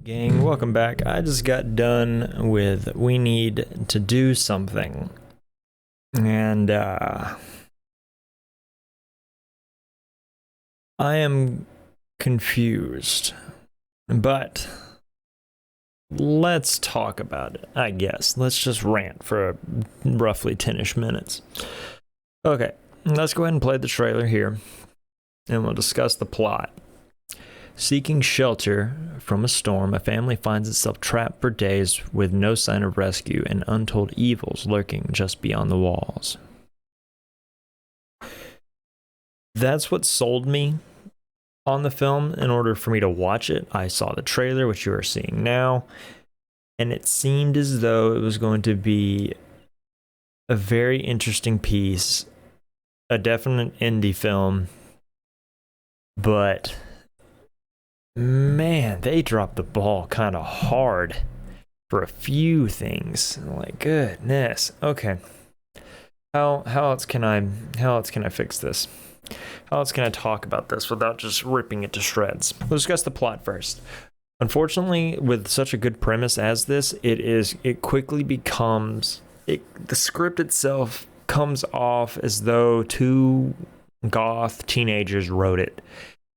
Gang, welcome back. I just got done with We Need to Do Something. And I am confused. But let's talk about it, I guess. Let's just rant for roughly 10-ish minutes. Okay, let's go ahead and play the trailer here. And we'll discuss the plot. Seeking shelter from a storm, a family finds itself trapped for days with no sign of rescue and untold evils lurking just beyond the walls. That's what sold me on the film in order for me to watch it. I saw the trailer, which you are seeing now, and it seemed as though it was going to be a very interesting piece, a definite indie film, but man, they dropped the ball kind of hard for a few things. Like, goodness. Okay. How else can I fix this? How else can I talk about this without just ripping it to shreds? We'll discuss the plot first. Unfortunately, with such a good premise as this, it quickly becomes the script itself comes off as though two goth teenagers wrote it.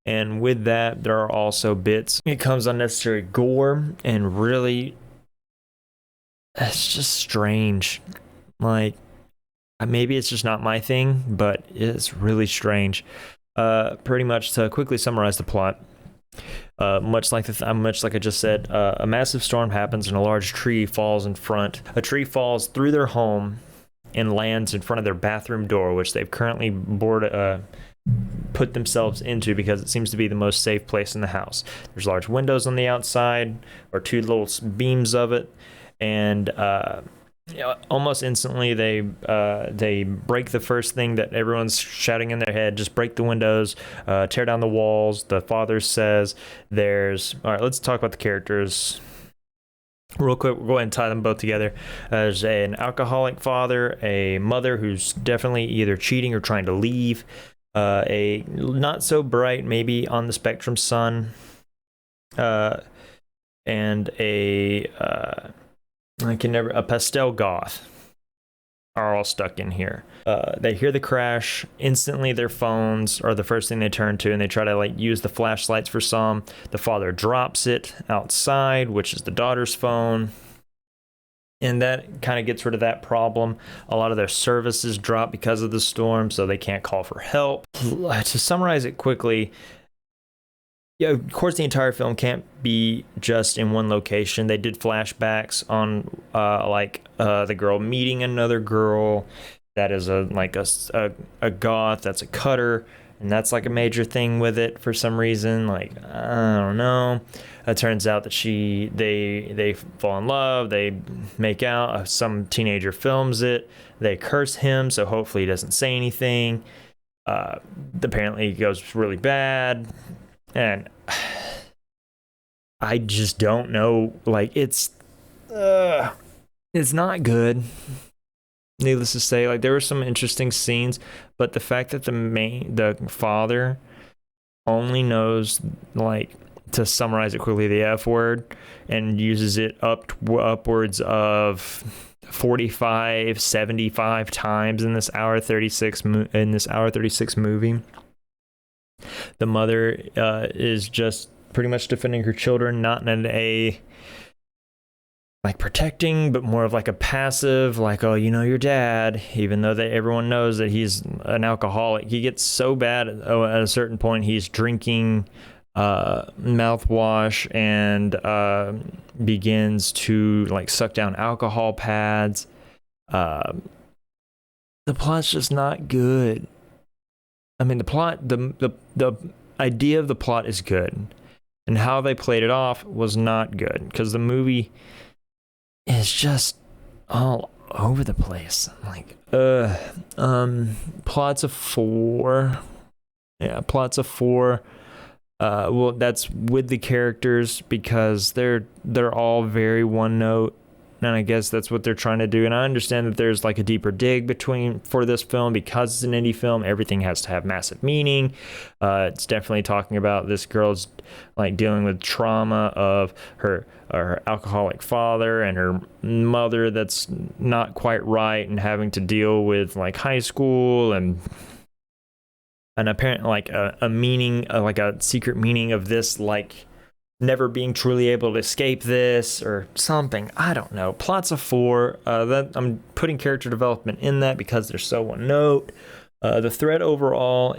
And with that, there are also bits. It comes unnecessary gore, and really, it's just strange. Like, maybe it's just not my thing, but it's really strange. Pretty much to quickly summarize the plot, much like I just said, a massive storm happens and a large tree falls in front. A tree falls through their home and lands in front of their bathroom door, which they've currently put themselves into because it seems to be the most safe place in the house. There's large windows on the outside, or two little beams of it, and almost instantly they break the first thing that everyone's shouting in their head: just break the windows, tear down the walls. The father says all right, let's talk about the characters real quick. We'll go ahead and tie them both together. There's an alcoholic father, a mother who's definitely either cheating or trying to leave, a not so bright, maybe on the spectrum son, and a pastel goth are all stuck in here. They hear the crash. Instantly their phones are the first thing they turn to, and they try to use the flashlights for some. The father drops it outside, which is the daughter's phone, and that kind of gets rid of that problem. A lot of their services drop because of the storm, so they can't call for help. To summarize it quickly, of course, the entire film can't be just in one location. They did flashbacks on the girl meeting another girl that is a goth, that's a cutter, and that's like a major thing with it for some reason. I don't know. It turns out that they fall in love, they make out. Some teenager films it. They curse him, so hopefully he doesn't say anything. Apparently it goes really bad, and I just don't know. It's not good. Needless to say, there were some interesting scenes, but the fact that the father only knows, to summarize it quickly, the F word, and uses it upwards of 45, 75 times in this hour 36 movie. The mother is just pretty much defending her children, not in a protecting, but more of a passive, oh, your dad, even though everyone knows that he's an alcoholic. He gets so bad at a certain point, he's drinking mouthwash and begins to suck down alcohol pads. The plot's just not good. I mean, the idea of the plot is good, and how they played it off was not good, because the movie is just all over the place. Plots of 4. Yeah, plots of 4. Well, that's with the characters, because they're all very one note. and I guess that's what they're trying to do. And I understand that there's like a deeper dig for this film because it's an indie film. Everything has to have massive meaning. It's definitely talking about this girl's like dealing with trauma of her alcoholic father and her mother that's not quite right, and having to deal with like high school and apparent like a meaning, like a secret meaning of this, like never being truly able to escape this or something. I don't know. Plots of 4. That I'm putting character development in that because they're so one note. The thread overall,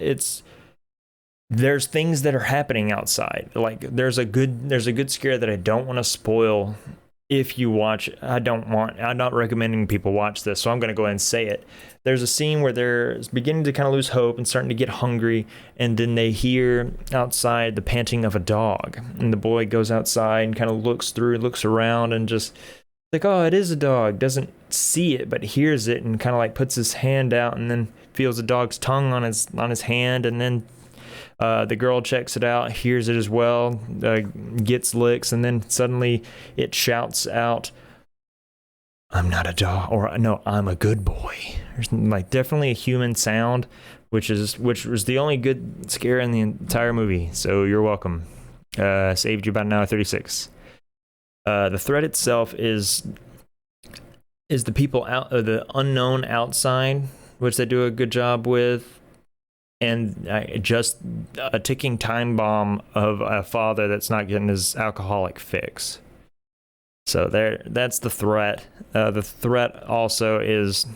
there's things that are happening outside. Like there's a good scare that I don't want to spoil. If you watch, I'm not recommending people watch this, so I'm going to go ahead and say it. There's a scene where they're beginning to kind of lose hope and starting to get hungry, and then they hear outside the panting of a dog, and the boy goes outside and kind of looks around and just like, oh, it is a dog. Doesn't see it, but hears it, and kind of like puts his hand out and then feels the dog's tongue on his hand, and then the girl checks it out, hears it as well, gets licks, and then suddenly it shouts out, "I'm not a dog," or no, "I'm a good boy." There's like definitely a human sound, which was the only good scare in the entire movie. So you're welcome. Saved you about an hour 36. The threat itself is the people out, the unknown outside, which they do a good job with. And just a ticking time bomb of a father that's not getting his alcoholic fix. So that's the threat. The threat also is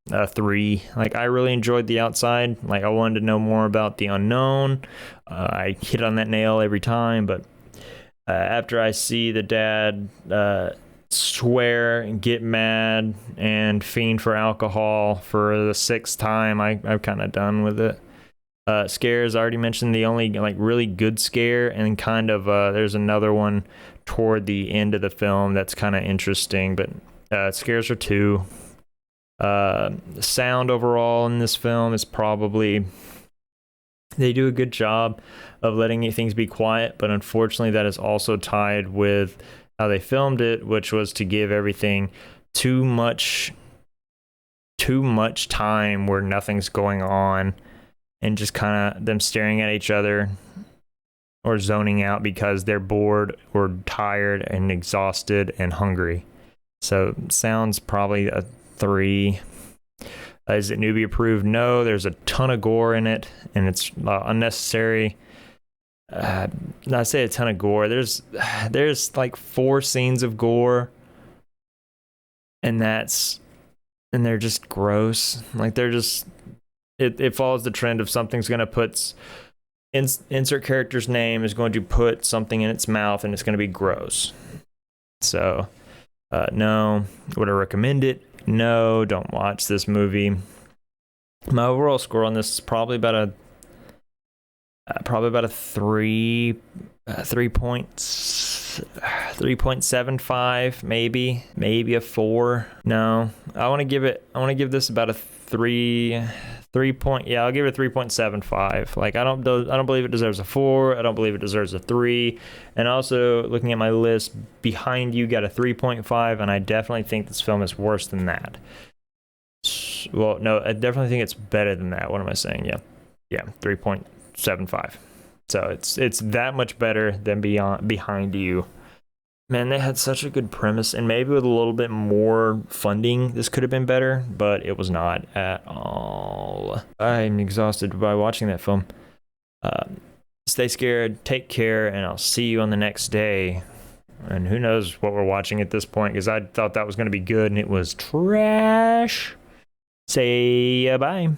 3. Like I really enjoyed the outside. Like I wanted to know more about the unknown. I hit on that nail every time. But after I see the dad swear and get mad and fiend for alcohol for the 6th time, I'm kind of done with it. Scares, I already mentioned the only like really good scare, and kind of there's another one toward the end of the film that's kind of interesting, but scares are 2. The sound overall in this film is probably, they do a good job of letting things be quiet, but unfortunately that is also tied with how they filmed it, which was to give everything too much time where nothing's going on, and just kind of them staring at each other or zoning out because they're bored or tired and exhausted and hungry. So sounds probably a 3. Is it newbie approved? No. There's a ton of gore in it, and it's unnecessary. I say a ton of gore. There's like 4 scenes of gore, and they're just gross. Like they're just, it follows the trend of something's going to put, insert character's name is going to put something in its mouth, and it's going to be gross. So, no. Would I recommend it? No, don't watch this movie. My overall score on this is probably about a 3.75, maybe a 4. No, I want to give this about a 3 point. Yeah, I'll give it a 3.75. Like I don't believe it deserves a 4. I don't believe it deserves a 3. And also looking at my list behind you got a 3.5, and I definitely think this film is worse than that. Well, no, I definitely think it's better than that. What am I saying? Yeah, 3.75. So it's that much better than behind you. Man, they had such a good premise, and maybe with a little bit more funding, this could have been better, but it was not at all. I'm exhausted by watching that film. Stay scared, take care, and I'll see you on the next day. And who knows what we're watching at this point, because I thought that was going to be good, and it was trash. Say bye.